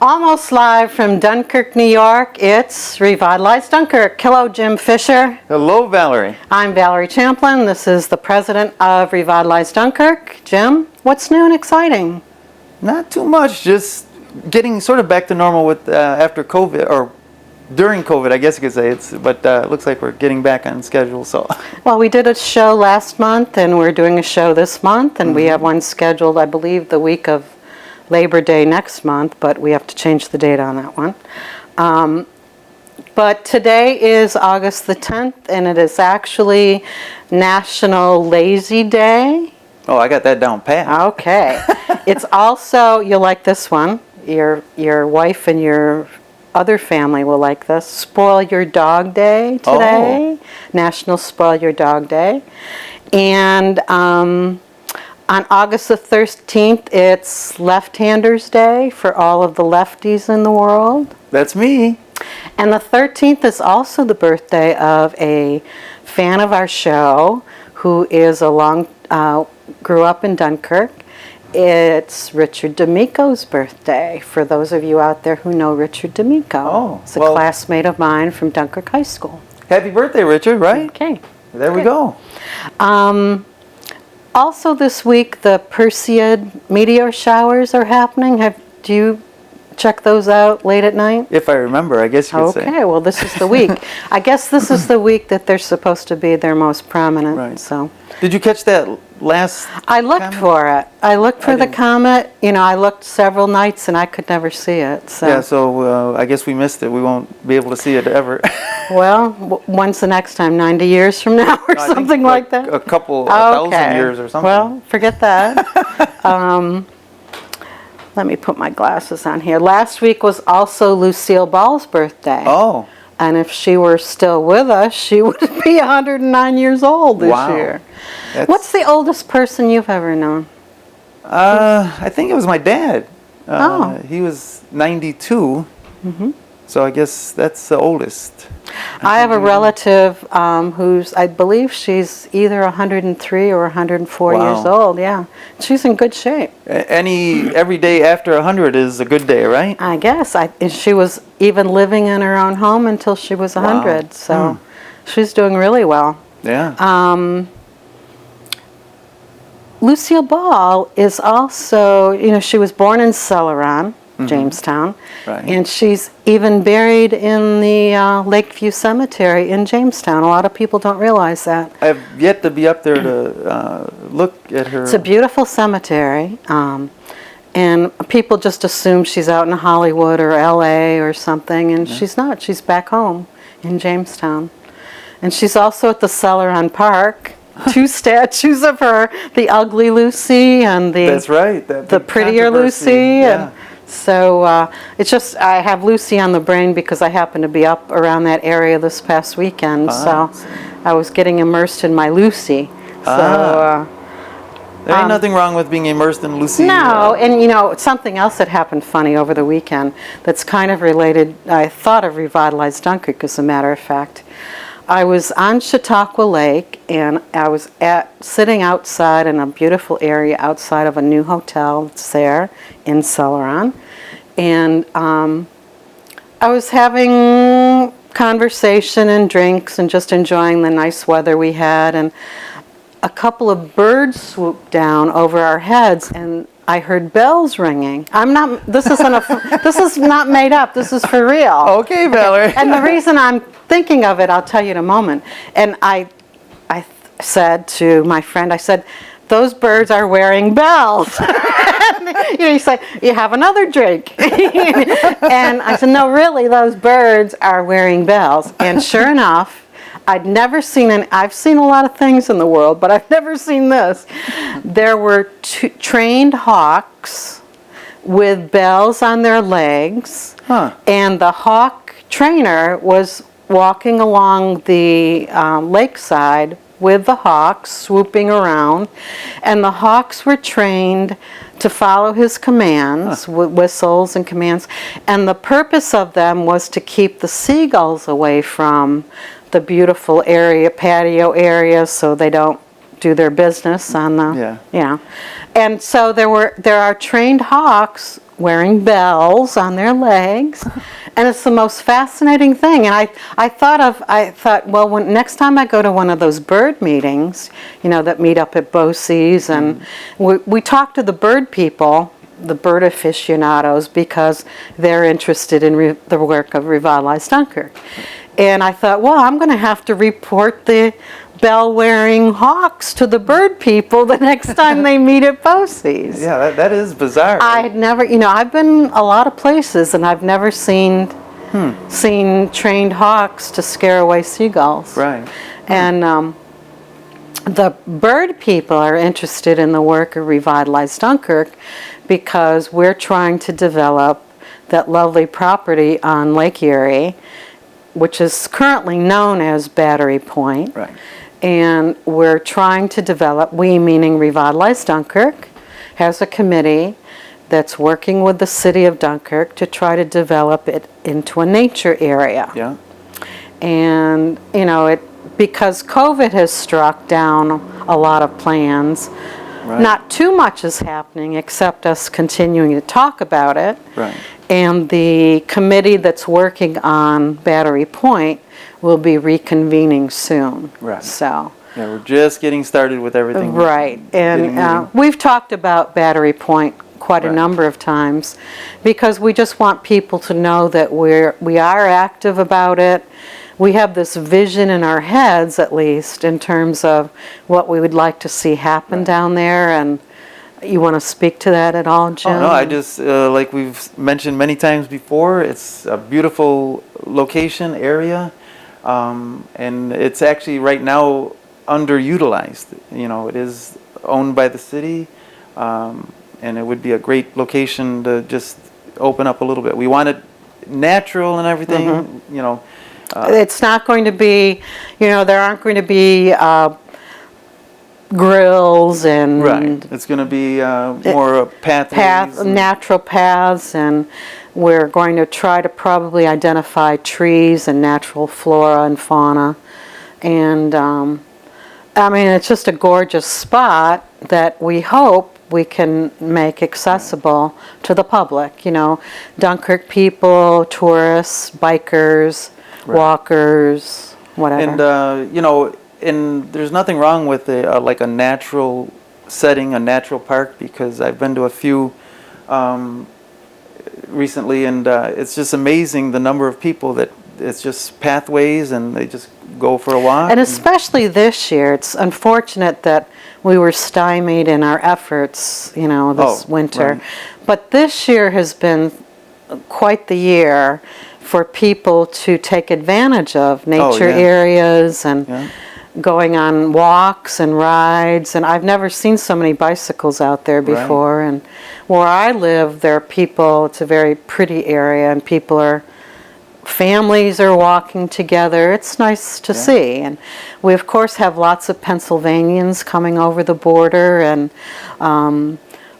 Almost live from Dunkirk, New York, it's Revitalize Dunkirk. Hello, Jim Fisher. Hello, Valerie. I'm Valerie Champlin. This is the president of Revitalize Dunkirk. Jim, what's new and exciting? Not too much, just getting sort of back to normal with after COVID, or during COVID, I guess you could say. But it looks like we're getting back on schedule. So. Well, we did a show last month, and we're doing a show this month, and we have one scheduled, I believe, the week of Labor Day next month, but we have to change the date on that one. But today is August the 10th, and it is actually National Lazy Day. Oh, I got that down pat. Okay. It's also, you'll like this one, your wife and your other family will like this, Spoil Your Dog Day today. Oh. National Spoil Your Dog Day. And on August the 13th, it's Left-Handers Day for all of the lefties in the world. That's me. And the 13th is also the birthday of a fan of our show who is grew up in Dunkirk. It's Richard D'Amico's birthday, for those of you out there who know Richard D'Amico. Oh, it's a classmate of mine from Dunkirk High School. Happy birthday, Richard, right? Okay. There we go. Also this week, the Perseid meteor showers are happening. Do you check those out late at night? If I remember, I guess you could say. Okay, well, this is the week. I guess this is the week that they're supposed to be their most prominent. Right. So. Did you catch that last I looked for it. I looked for the comet. You know, I looked several nights and I could never see it. So. Yeah, so I guess we missed it. We won't be able to see it ever. Well, when's the next time? 90 years from now or something like that? A thousand years or something. Well, forget that. Let me put my glasses on here. Last week was also Lucille Ball's birthday. Oh. And if she were still with us, she would be 109 years old this year. What's the oldest person you've ever known? I think it was my dad. He was 92. Mm-hmm. So I guess that's the oldest. I have a relative who's, I believe she's either 103 or 104 years old. Yeah, she's in good shape. Every day after 100 is a good day, right? I guess. She was even living in her own home until she was 100. So she's doing really well. Yeah. Lucille Ball is also, you know, she was born in Celeron, Jamestown, and she's even buried in the Lakeview Cemetery in Jamestown. A lot of people don't realize that. I've yet to be up there to look at her. It's a beautiful cemetery, and people just assume she's out in Hollywood or LA or something, and she's not. She's back home in Jamestown. And she's also at the Celeron Park. 2 statues of her, the ugly Lucy and the prettier Lucy. Yeah. And so it's just, I have Lucy on the brain because I happened to be up around that area this past weekend. So I was getting immersed in my Lucy. So there ain't nothing wrong with being immersed in Lucy. No, and you know, something else that happened funny over the weekend that's kind of related, I thought of Revitalize Dunkirk, as a matter of fact. I was on Chautauqua Lake, and I was sitting outside in a beautiful area outside of a new hotel that's there in Celeron. And I was having conversation and drinks and just enjoying the nice weather we had. And a couple of birds swooped down over our heads, and I heard bells ringing. This is not made up. This is for real. Okay, Valerie. And the reason I'm thinking of it, I'll tell you in a moment. And I said to my friend, I said, those birds are wearing bells. You know, you say, you have another drink. And I said, no, really, those birds are wearing bells. And sure enough, I've seen a lot of things in the world, but I've never seen this. There were trained hawks with bells on their legs, and the hawk trainer was walking along the lakeside with the hawks swooping around, and the hawks were trained to follow his commands, whistles and commands, and the purpose of them was to keep the seagulls away from the beautiful patio area, so they don't do their business on the, And so there are trained hawks wearing bells on their legs. And it's the most fascinating thing. And I thought, well, next time I go to one of those bird meetings, that meet up at Bocce's, and we talk to the bird people, the bird aficionados, because they're interested in the work of Revitalize Dunkirk. And I thought, well, I'm going to have to report the bell-wearing hawks to the bird people the next time they meet at Bocce's. Yeah, that is bizarre. I had never, I've been a lot of places, and I've never seen trained hawks to scare away seagulls. Right. And the bird people are interested in the work of Revitalize Dunkirk because we're trying to develop that lovely property on Lake Erie, which is currently known as Battery Point. Right. And we're trying to develop, we meaning Revitalize Dunkirk, has a committee that's working with the city of Dunkirk to try to develop it into a nature area. Yeah. And, because COVID has struck down a lot of plans, Right. not too much is happening except us continuing to talk about it. Right. And the committee that's working on Battery Point will be reconvening soon. Right. So. Yeah, we're just getting started with everything. Right. Getting moving. And we've talked about Battery Point quite a Right. number of times because we just want people to know that we are active about it. We have this vision in our heads, at least, in terms of what we would like to see happen down there. And you want to speak to that at all, Jim? Oh, no, I just, like we've mentioned many times before, it's a beautiful location, area, and it's actually right now underutilized. It is owned by the city, and it would be a great location to just open up a little bit. We want it natural and everything, It's not going to be, there aren't going to be grills and right. It's going to be more pathways. natural paths, and we're going to try to probably identify trees and natural flora and fauna. And it's just a gorgeous spot that we hope we can make accessible to the public. Dunkirk people, tourists, bikers, walkers, whatever. And and there's nothing wrong with like a natural setting, a natural park, because I've been to a few recently, and it's just amazing the number of people that it's just pathways and they just go for a walk. And especially this year, it's unfortunate that we were stymied in our efforts, this winter. Right. But this year has been quite the year for people to take advantage of nature areas and going on walks and rides. And I've never seen so many bicycles out there before. Right. And where I live, there are people, it's a very pretty area, and families are walking together. It's nice to see. And we, of course, have lots of Pennsylvanians coming over the border, and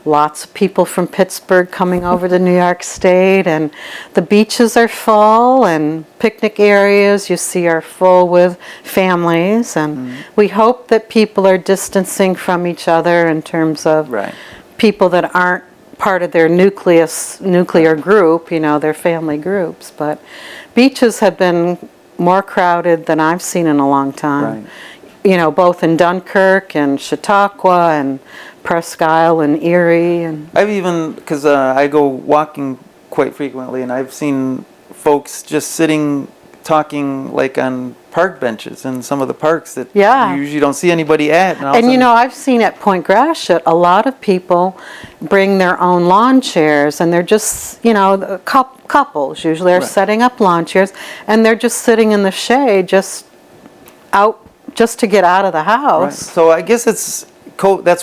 lots of people from Pittsburgh coming over to New York State. And the beaches are full, and picnic areas you see are full with families. And we hope that people are distancing from each other in terms of people that aren't part of their nuclear group, their family groups. But beaches have been more crowded than I've seen in a long time. Right. Both in Dunkirk and Chautauqua and Presque Isle and Erie. And I've even, because I go walking quite frequently, and I've seen folks just sitting, talking like on park benches in some of the parks that you usually don't see anybody at. And I've seen at Point Gratiot, a lot of people bring their own lawn chairs, and they're just, couples usually are setting up lawn chairs, and they're just sitting in the shade, just to get out of the house. Right. So I guess that's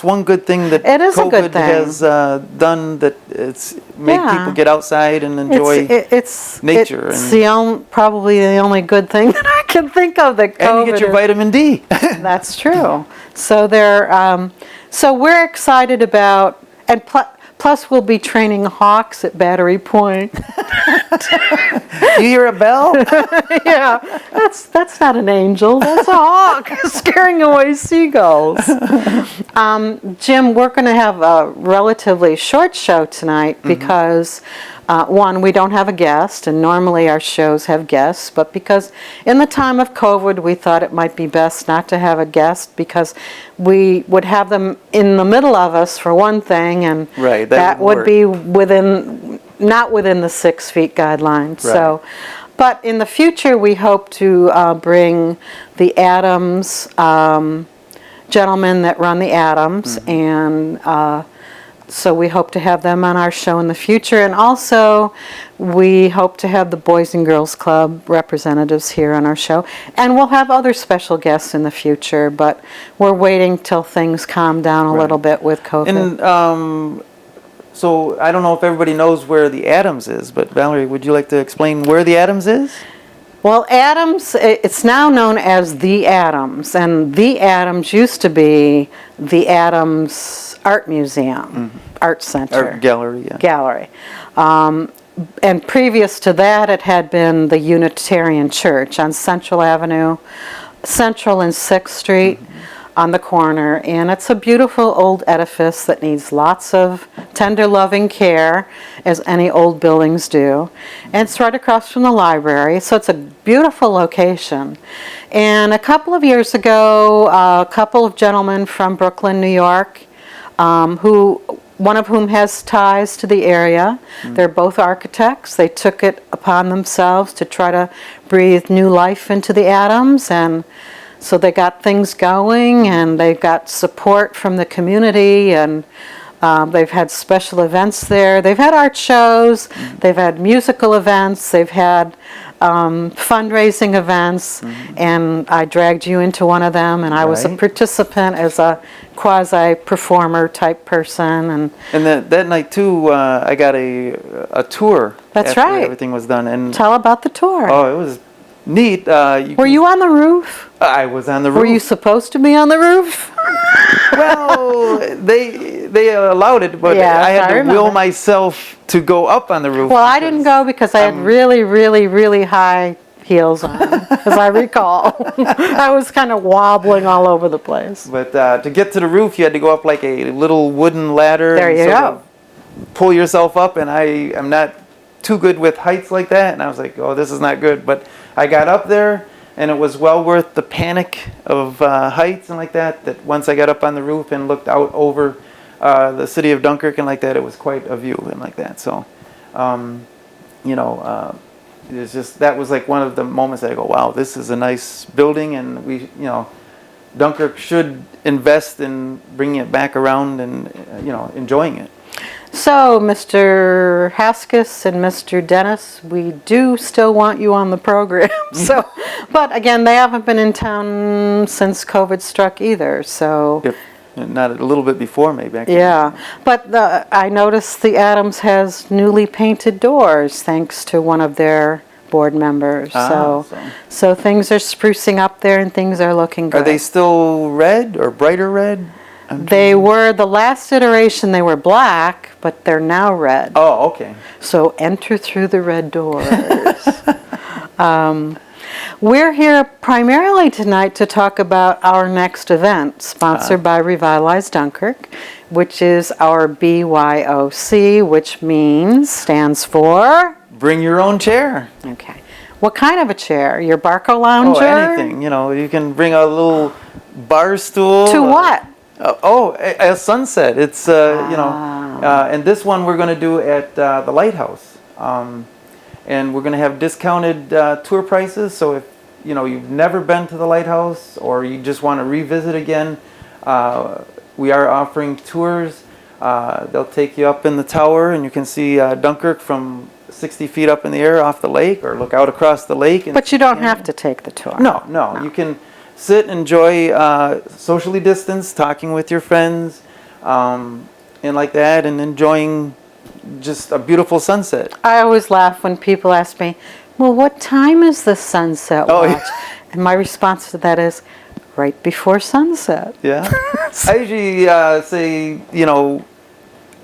one good thing that COVID has done, that it's made people get outside and enjoy nature. It's probably the only good thing that I can think of that COVID. And you get your vitamin D. That's true. So so we're excited about, and plus we'll be training hawks at Battery Point. You hear a bell? Yeah, that's not an angel. That's a hawk scaring away seagulls. Jim, we're going to have a relatively short show tonight because, one, we don't have a guest, and normally our shows have guests, but because in the time of COVID, we thought it might be best not to have a guest because we would have them in the middle of us for one thing, and Right, that would wouldn't be not within the 6 feet guidelines. Right. So, but in the future, we hope to bring the Adams gentlemen that run the Adams, and so we hope to have them on our show in the future. And also, we hope to have the Boys and Girls Club representatives here on our show. And we'll have other special guests in the future, but we're waiting till things calm down a little bit with COVID. And so I don't know if everybody knows where the Adams is, but Valerie, would you like to explain where the Adams is? Well, Adams, it's now known as the Adams, and the Adams used to be the Adams Art Museum, Art Center. Art gallery, yeah. Gallery. And previous to that, it had been the Unitarian Church on Central Avenue, Central and 6th Street on the corner. And it's a beautiful old edifice that needs lots of tender, loving care, as any old buildings do. And it's right across from the library, so it's a beautiful location. And a couple of years ago, a couple of gentlemen from Brooklyn, New York, one of whom has ties to the area. They're both architects. They took it upon themselves to try to breathe new life into the Adams, and so they got things going, and they got support from the community, and they've had special events there. They've had art shows, they've had musical events, they've had fundraising events, and I dragged you into one of them, and I was a Right. participant as a quasi-performer type person. And that night too, I got a tour. That's after right. everything was done, and Tell about the tour. oh, it was neat. Were you on the roof? I was on the roof. Were you supposed to be on the roof? Well, they allowed it, but Yes, I had I to remember. will myself to go up on the roof. Well, I didn't go because I had really, really, really high heels on, as I recall. I was kind of wobbling all over the place. But to get to the roof, you had to go up like a little wooden ladder. There and you sort go. of pull yourself up, and I am not too good with heights like that, and I was like, oh, this is not good. But I got up there, and it was well worth the panic of heights and like that, that once I got up on the roof and looked out over the city of Dunkirk and like that, it was quite a view and like that. So, it's just, that was like one of the moments that I go, wow, this is a nice building, and Dunkirk should invest in bringing it back around and, enjoying it. So, Mr. Haskis and Mr. Dennis, we do still want you on the program. So, but again, they haven't been in town since COVID struck either. So, If not a little bit before, maybe. Actually. yeah. But I noticed the Adams has newly painted doors, thanks to one of their board members. So things are sprucing up there, and things are looking good. Are they still red or brighter red? They were, the last iteration, they were black, but they're now red. Oh, okay. So enter through the red doors. We're here primarily tonight to talk about our next event, sponsored by Revitalize Dunkirk, which is our BYOC, which stands for? Bring your own chair. Okay. What kind of a chair? Your Barco lounger? Oh, anything. You can bring a little bar stool. To what? A sunset. It's, and this one we're going to do at the Lighthouse. And we're going to have discounted tour prices. So if, you've never been to the Lighthouse or you just want to revisit again, we are offering tours. They'll take you up in the tower, and you can see Dunkirk from 60 feet up in the air off the lake, or look out across the lake. But you don't have to take the tour. No. You can sit, enjoy, socially distanced, talking with your friends, and like that, and enjoying just a beautiful sunset. I always laugh when people ask me, well, what time is the sunset watch? Yeah. And my response to that is, right before sunset. Yeah. I usually say,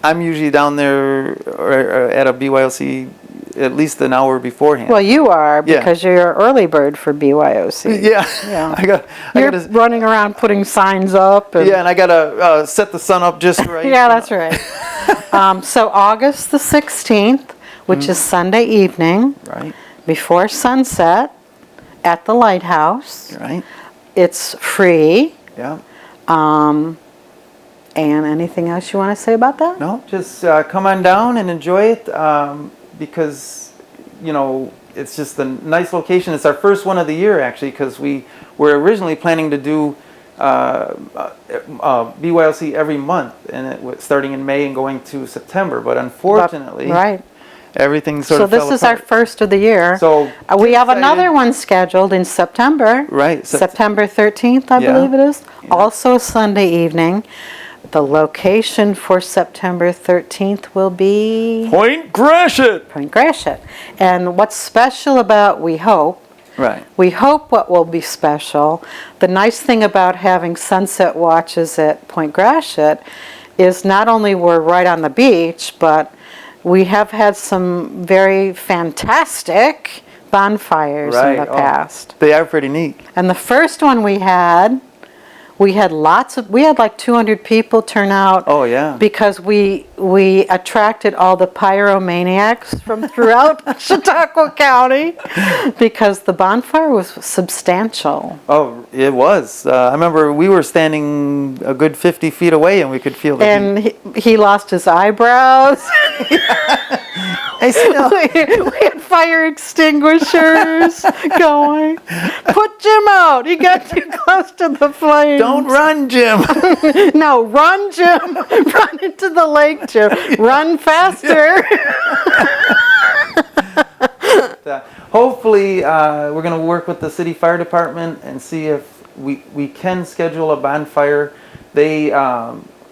I'm usually down there or at a BYLC at least an hour beforehand. Well, you are, Yeah. because you're an early bird for BYOC. Yeah. Yeah. I You're gotta, running around putting signs up. And, yeah, and I gotta set the sun up just right. yeah, that's right. So August the 16th, which is Sunday evening, Right. before sunset, at the lighthouse. Right. It's free. Yeah. And anything else you want to say about that? No, just come on down and enjoy it because, you know, it's just a nice location. It's our first one of the year, actually, because we were originally planning to do BYLC every month, and it was starting in May and going to September. But unfortunately, Right. everything sort So of this fell is our apart. first of the year. So We have excited. another one scheduled in September. Right. September 13th, I Yeah. believe it is. Yeah. Also a Sunday evening. The location for September 13th will be Point Gratiot. Point Gratiot. And what's special about we hope what will be special, the nice thing about having sunset watches at Point Gratiot is not only we're right on the beach, but we have had some very fantastic bonfires in the past. They are pretty neat. And the first one we had like 200 people turn out. Oh, yeah. Because we attracted all the pyromaniacs from throughout Chautauqua County because the bonfire was substantial. Oh, it was. I remember we were standing a good 50 feet away and we could feel the heat. And he lost his eyebrows. I still, We had fire extinguishers going. Put Jim out. He got too close to the flames. don't run, Jim. No, run, Jim. Run into the lake, Jim. Run faster. Hopefully, we're going to work with the city fire department and see if we can schedule a bonfire. They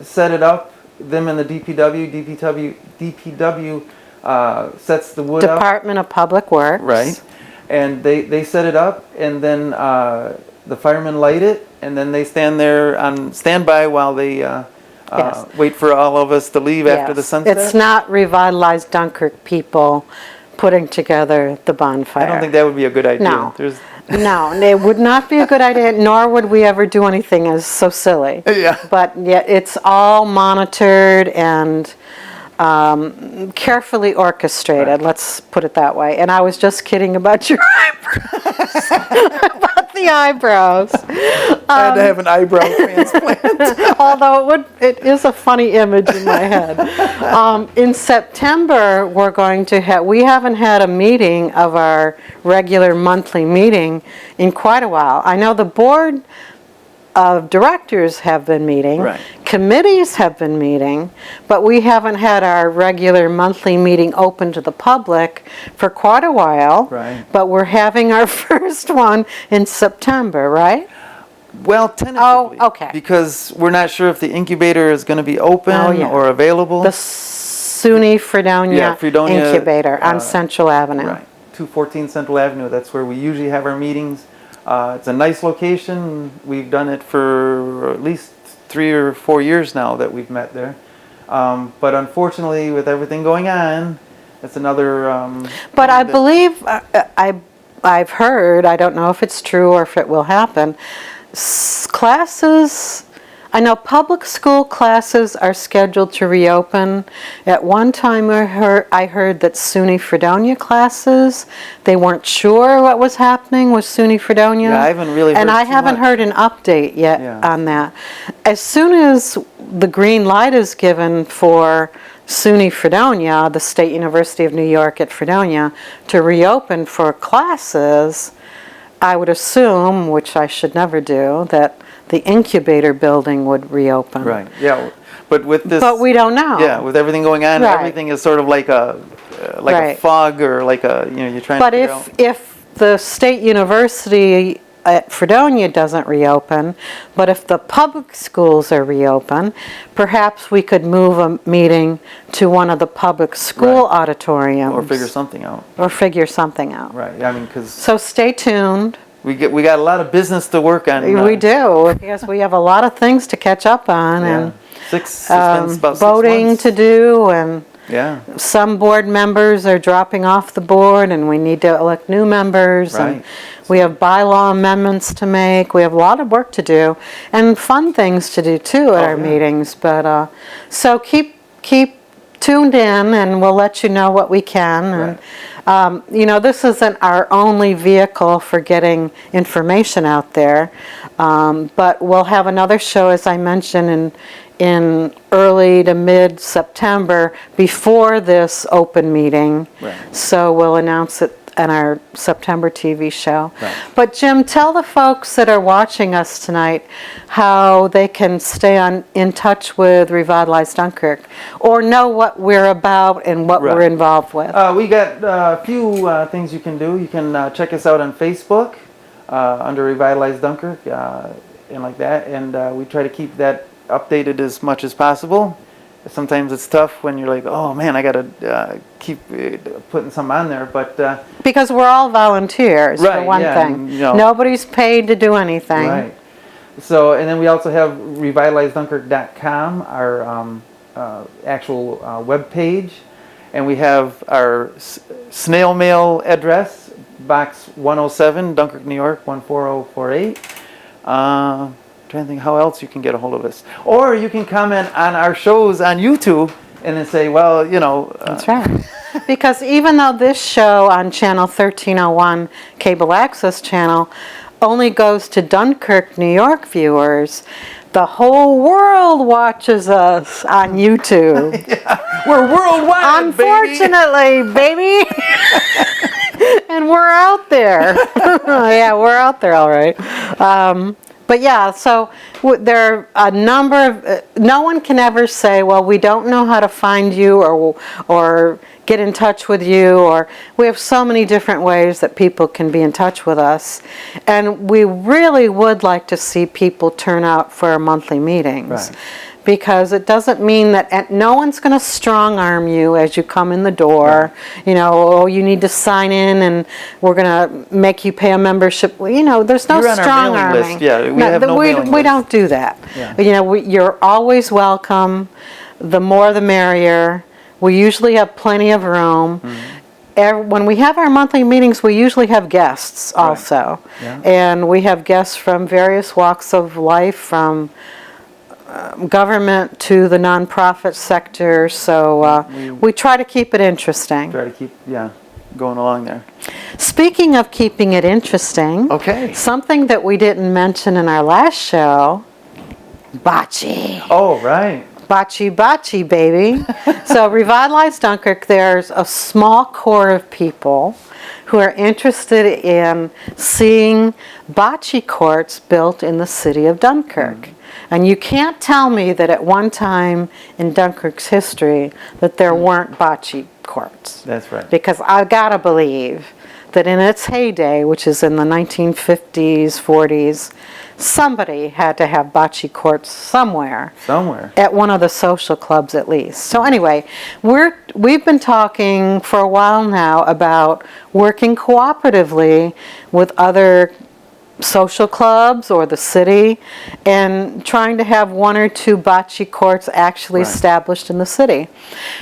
set it up, them and the DPW sets the wood up. Department of Public Works. Right. And they set it up, and then the firemen light it, and then they stand there on standby while they Yes. wait for all of us to leave after the Yes. sunset. It's not Revitalize Dunkirk people putting together the bonfire. I don't think that would be a good idea. No. There's, No, it would not be a good idea, nor would we ever do anything as so silly. Yeah. But yet it's all monitored and carefully orchestrated, Right. let's put it that way. And I was just kidding about your eyebrows. About the eyebrows. I had to have an eyebrow transplant. Although it is a funny image in my head. In September, we haven't had a meeting of our regular monthly meeting in quite a while. I know the board of directors have been meeting. Right. Committees have been meeting, but we haven't had our regular monthly meeting open to the public for quite a while. Right. But we're having our first one in September, right? Well, tentatively. Oh, okay. Because we're not sure if the incubator is going to be open Oh, yeah. or available. The SUNY Fredonia, Yeah, Fredonia, Incubator on Central Avenue. Right. 214 Central Avenue. That's where we usually have our meetings. It's a nice location. We've done it for at least 3 or 4 years now that we've met there. But unfortunately, with everything going on, it's another. But I believe, I've heard, I don't know if it's true or if it will happen, classes, I know public school classes are scheduled to reopen. At one time I heard that SUNY Fredonia classes, they weren't sure what was happening with SUNY Fredonia. Yeah, I haven't really heard And I too haven't much. heard an update yet Yeah. on that. As soon as the green light is given for SUNY Fredonia, the State University of New York at Fredonia, to reopen for classes, I would assume, which I should never do, that the incubator building would reopen. Right. Yeah. But with this. But we don't know. Yeah. With everything going on, Right. everything is sort of like a Right. fog or like you're trying But to figure out. if the State University at Fredonia doesn't reopen, but if the public schools are reopen, perhaps we could move a meeting to one of the public school Right. auditoriums. Or figure something out. Right. I mean, because So stay tuned. we got a lot of business to work on. We do, because we have a lot of things to catch up on Yeah. and It's been about 6 voting months. to do and Yeah. Some board members are dropping off the board, and we need to elect new members. Right. And we have bylaw amendments to make. We have a lot of work to do, and fun things to do too at our yeah. meetings. But so keep tuned in, and we'll let you know what we can. And you know, this isn't our only vehicle for getting information out there, but we'll have another show, as I mentioned, in early to mid-September before this open meeting. Right. So we'll announce it in our September TV show. Right. But Jim, tell the folks that are watching us tonight how they can stay in touch with Revitalize Dunkirk, or know what we're about and what we're involved with. We got a few things you can do. You can check us out on Facebook under Revitalize Dunkirk and like that. And we try to keep that updated as much as possible. Sometimes it's tough when you're like, oh man, I gotta keep putting some on there, but because we're all volunteers, for one thing. and, you know, nobody's paid to do anything. Right. So, and then we also have revitalizedunkirk.com, our actual web page, and we have our snail mail address, Box 107, Dunkirk, New York 14048. Trying to think how else you can get a hold of us, or you can comment on our shows on YouTube and then say, well, you know, that's right. Because even though this show on channel 1301 cable access channel only goes to Dunkirk, New York viewers, the whole world watches us on YouTube. We're worldwide, unfortunately, baby. And we're out there. Yeah, we're out there, all right. But yeah, so there are a number of, no one can ever say, well, we don't know how to find you or get in touch with you, or we have so many different ways that people can be in touch with us. And we really would like to see people turn out for our monthly meetings. Right. Because it doesn't mean that no one's going to strong arm you as you come in the door. Right. You know, oh, you need to sign in and we're going to make you pay a membership. You know, there's no strong arming. List. Yeah, we have no mailing we list. don't do that. Yeah. You know, you're always welcome. The more the merrier. We usually have plenty of room. Mm-hmm. When we have our monthly meetings, we usually have guests also. Right. Yeah. And we have guests from various walks of life, from government to the nonprofit sector, so we try to keep it interesting. Try to keep, going along there. Speaking of keeping it interesting, something that we didn't mention in our last show, bocce. Oh, right. Bocce, baby. So Revitalize Dunkirk, there's a small core of people who are interested in seeing bocce courts built in the city of Dunkirk. Mm-hmm. And you can't tell me that at one time in Dunkirk's history that there weren't bocce courts. That's right. Because I gotta believe that in its heyday, which is in the 1950s, 40s, somebody had to have bocce courts somewhere. Somewhere. At one of the social clubs at least. So anyway, we've been talking for a while now about working cooperatively with other social clubs or the city and trying to have one or two bocce courts actually established in the city.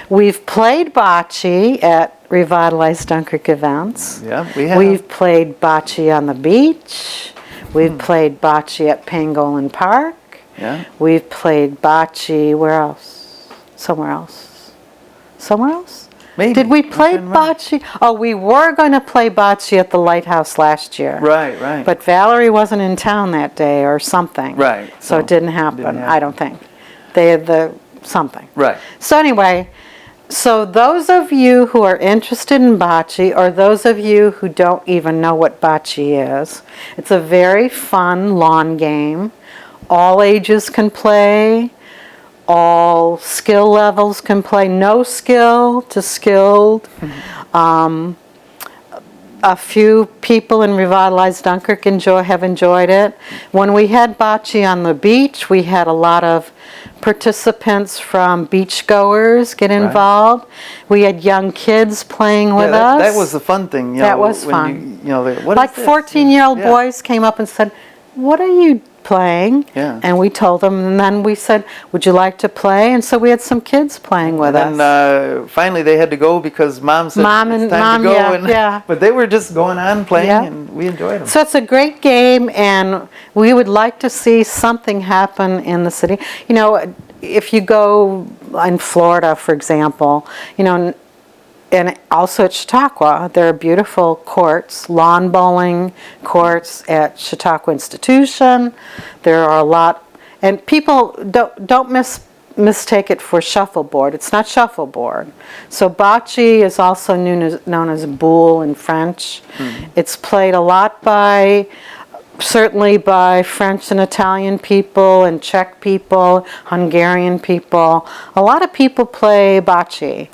We've played bocce at Revitalize Dunkirk events. Yeah, we have. We've played bocce on the beach. We've played bocce at Pangolin Park. Yeah. We've played bocce, where else? Somewhere else. Somewhere else? Maybe. Did we play bocce? Oh, we were going to play bocce at the Lighthouse last year. Right. But Valerie wasn't in town that day or something. Right. So it didn't happen, I don't think. They had something. Right. So anyway, so those of you who are interested in bocce, or those of you who don't even know what bocce is, it's a very fun lawn game. All ages can play. All skill levels can play. No skill to skilled. A few people in Revitalize Dunkirk have enjoyed it. When we had bocce on the beach, we had a lot of participants from beachgoers get involved. Right. We had young kids playing with us. That was the fun thing. That was fun. What like is this? 14-year-old boys came up and said, "What are you playing. Yeah. And we told them, and then we said, would you like to play? And so we had some kids playing with us. And finally they had to go because Mom said it's time to go. Yeah. But they were just going on playing, Yeah. and we enjoyed them. So it's a great game, and we would like to see something happen in the city. You know, if you go in Florida, for example, you know, and also at Chautauqua, there are beautiful courts, lawn bowling courts at Chautauqua Institution. There are a lot, and people don't mistake it for shuffleboard. It's not shuffleboard. So bocce is also known as boule in French. It's played a lot certainly by French and Italian people and Czech people, Hungarian people. A lot of people play bocce.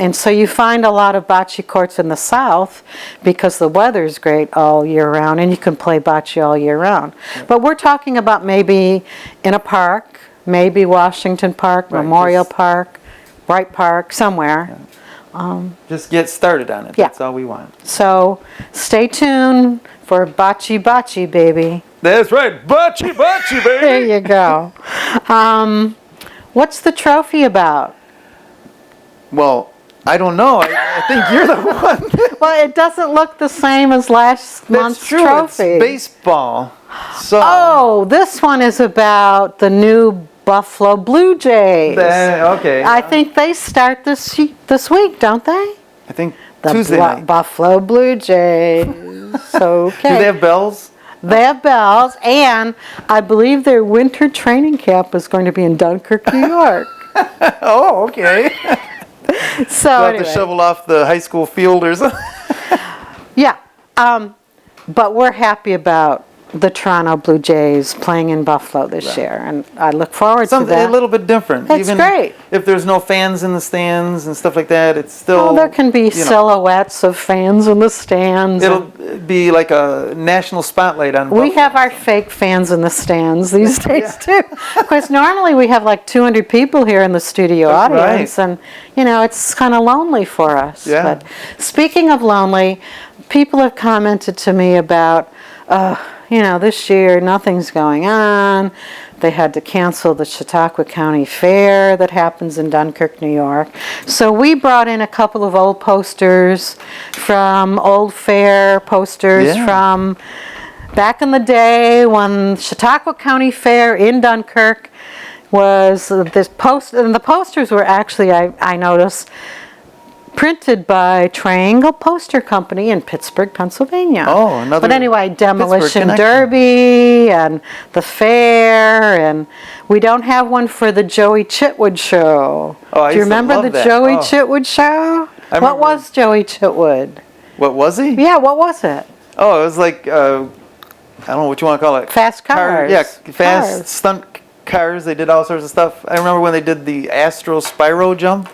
And so you find a lot of bocce courts in the South because the weather's great all year round and you can play bocce all year round. Yeah. But we're talking about maybe in a park, maybe Washington Park, right, Memorial Park, Wright Park, somewhere. Yeah. Just get started on it. Yeah. That's all we want. So stay tuned for Bocce Bocce, baby. That's right. Bocce Bocce, baby. There you go. What's the trophy about? Well, I don't know. I think you're the one. Well, it doesn't look the same as last month's true. trophy. It's baseball. So. Oh, this one is about the new Buffalo Blue Jays. Okay. I think they start this week, don't they? I think the Tuesday night. Buffalo Blue Jays. Okay. Do they have bells? They have bells, and I believe their winter training camp is going to be in Dunkirk, New York. Oh, okay. So we'll anyway. have to shovel off the high school field or something. Yeah, but we're happy about the Toronto Blue Jays playing in Buffalo this year, and I look forward to that. A little bit different. It's great. If there's no fans in the stands and stuff like that, it's still... Well, there can be silhouettes of fans in the stands. It'll be like a national spotlight on We Buffalo. have our fake fans in the stands these days, too. Because normally we have like 200 people here in the studio audience, and, you know, it's kind of lonely for us. Yeah. But speaking of lonely, people have commented to me about... you know, this year nothing's going on. They had to cancel the Chautauqua County Fair that happens in Dunkirk, New York. So we brought in a couple of old posters from old fair posters from back in the day when Chautauqua County Fair in Dunkirk was this post, and the posters were actually, I noticed, printed by Triangle Poster Company in Pittsburgh, Pennsylvania. Oh, another. But anyway, Demolition Derby and the fair, and we don't have one for the Joey Chitwood show. Oh, do you remember the Joey Chitwood show? What was Joey Chitwood? What was he? Yeah, what was it? Oh, it was like I don't know what you want to call it. Fast cars. Fast stunt cars. They did all sorts of stuff. I remember when they did the Astro Spyro jump.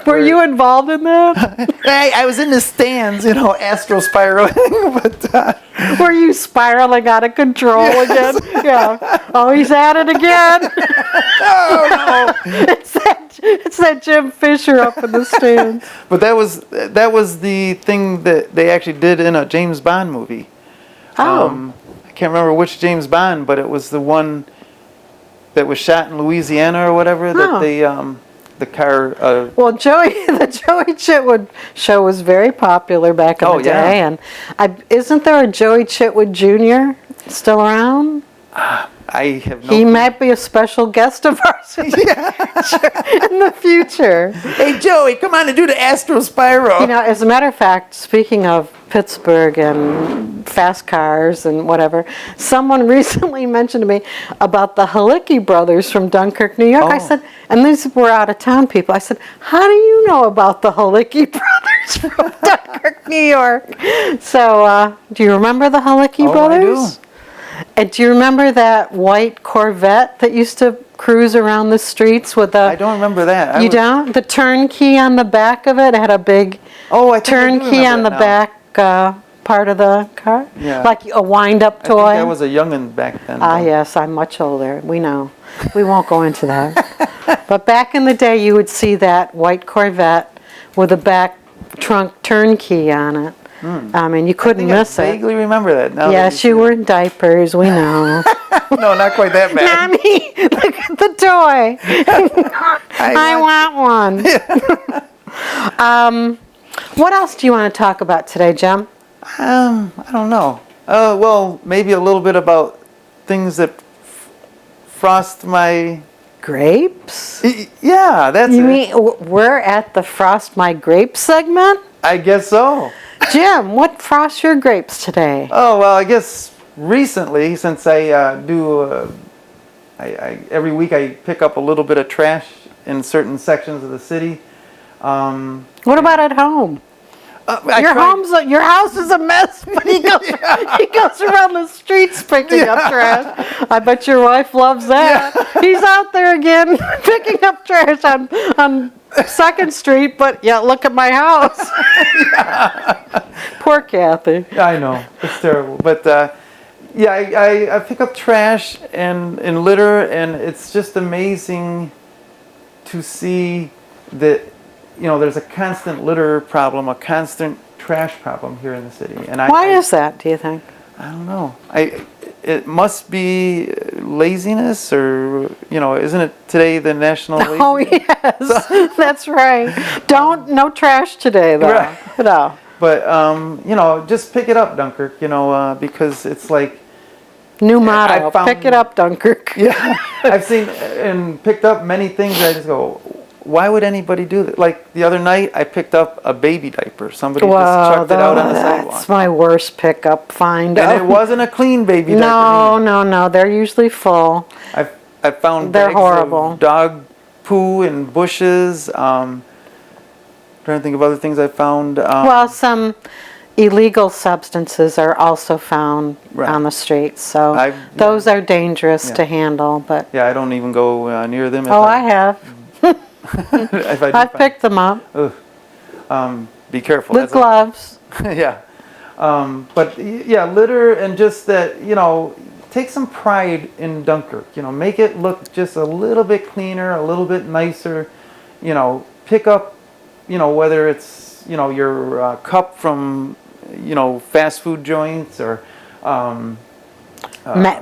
Were you involved in that? I was in the stands, you know, Astro spiraling, but... Were you spiraling out of control again? Yeah. Oh, he's at it again. Oh, no. It's that Jim Fisher up in the stands. But that was the thing that they actually did in a James Bond movie. Oh. I can't remember which James Bond, but it was the one that was shot in Louisiana or whatever, that they... the car. Well, the Joey Chitwood show was very popular back in the day, and isn't there a Joey Chitwood Jr. still around? I have no. He might be a special guest of ours in the future. Hey, Joey, come on and do the Astro Spyro. You know, as a matter of fact, speaking of Pittsburgh and fast cars and whatever, someone recently mentioned to me about the Halicki brothers from Dunkirk, New York. I said, and these were out-of-town people. I said, how do you know about the Halicki brothers from Dunkirk, New York? So, do you remember the Halicki brothers? I do. And do you remember that white Corvette that used to cruise around the streets with a... I don't remember that. You don't? The turnkey on the back of it had a big turnkey on the back part of the car? Yeah. Like a wind-up toy? I think I was a youngin' back then. Yes, I'm much older. We know. We won't go into that. But back in the day, you would see that white Corvette with a back trunk turnkey on it. I mean, you couldn't miss I it. vaguely remember that. Now that Yes, say you it. were in diapers, we know. No, not quite that bad. Mommy, look at the toy. I want one. What else do you want to talk about today, Jim? I don't know. Well, maybe a little bit about things that frost my. Grapes? Yeah, that's You it. mean we're at the Frost My Grapes segment? I guess so. Jim, what frosts your grapes today? Oh, well, I guess recently, since I every week I pick up a little bit of trash in certain sections of the city. What about at home? Your house is a mess, but he goes he goes around the streets picking up trash. I bet your wife loves that. He's out there again picking up trash on 2nd Street, but yeah, look at my house. Poor Kathy. I know, it's terrible. But I pick up trash and litter, and it's just amazing to see that, there's a constant litter problem, a constant trash problem here in the city. And Why is that, do you think? I don't know. It must be laziness, or isn't it today the National Lazy? Oh yes, that's right. No trash today though. Right. No. But just pick it up, Dunkirk. Because it's like New motto. found- Pick it up, Dunkirk. yeah, I've seen and picked up many things that I just go, why would anybody do that? Like the other night, I picked up a baby diaper. Somebody just chucked it out on the sidewalk. That's my worst pickup find. And it wasn't a clean baby diaper. No. They're usually full. I found They're bags horrible. of dog poo in bushes. Trying to think of other things I found. Well, some illegal substances are also found Right. on the streets, so those are dangerous to handle. But yeah, I don't even go near them. I have. If I do I've picked them up be careful. with gloves. Yeah. But yeah, litter and just that, take some pride in Dunkirk. Make it look just a little bit cleaner, a little bit nicer. Pick up, whether it's, your cup from, fast food joints, or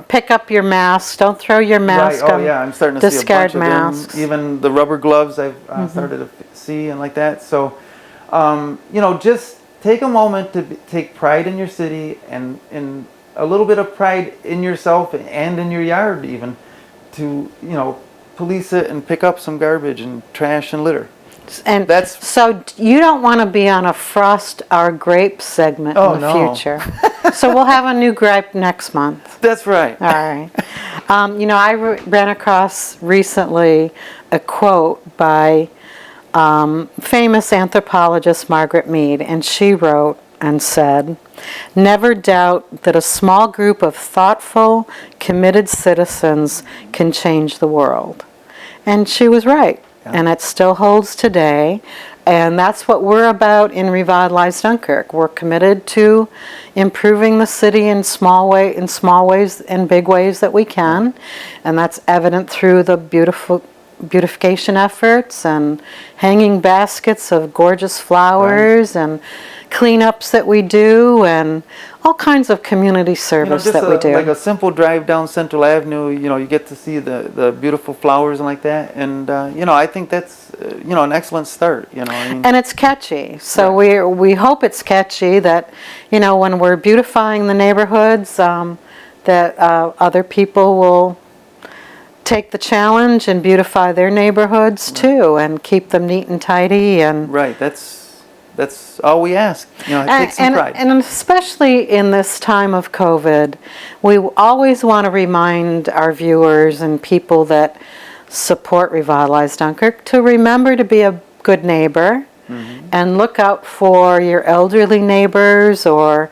Pick up your mask. Don't throw your mask right. on. Oh yeah, I'm starting to see a discard bunch of masks. them. Even the rubber gloves I've started to see and like that. So, just take a moment to take pride in your city and a little bit of pride in yourself and in your yard even, to police it and pick up some garbage and trash and litter. And That's- so you don't want to be on a Frost Our Grapes segment in the no. future. So we'll have a new gripe next month. That's right. All right. I ran across recently a quote by famous anthropologist Margaret Mead, and she wrote and said, "Never doubt that a small group of thoughtful, committed citizens can change the world." And she was right. And it still holds today. And that's what we're about in Revitalize Dunkirk. We're committed to improving the city in small ways and big ways that we can. And that's evident through the beautification efforts and hanging baskets of gorgeous flowers and cleanups that we do, and all kinds of community service that we do. Like a simple drive down Central Avenue, you get to see the beautiful flowers and like that. And, I think that's, an excellent start, And it's catchy. So we hope it's catchy that, when we're beautifying the neighborhoods, that other people will take the challenge and beautify their neighborhoods too, and keep them neat and tidy. And right, that's all we ask. Take some pride. And especially in this time of COVID, we always want to remind our viewers and people that support Revitalize Dunkirk to remember to be a good neighbor and look out for your elderly neighbors or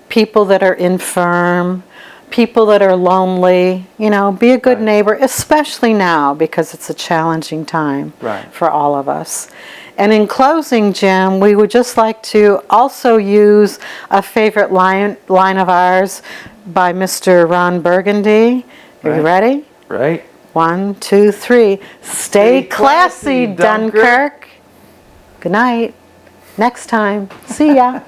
people that are infirm, people that are lonely. Be a good neighbor, especially now because it's a challenging time for all of us. And in closing, Jim, we would just like to also use a favorite line of ours by Mr. Ron Burgundy. Are you ready? Right. 1, 2, 3. Stay classy, Dunkirk. Good night. Next time. See ya.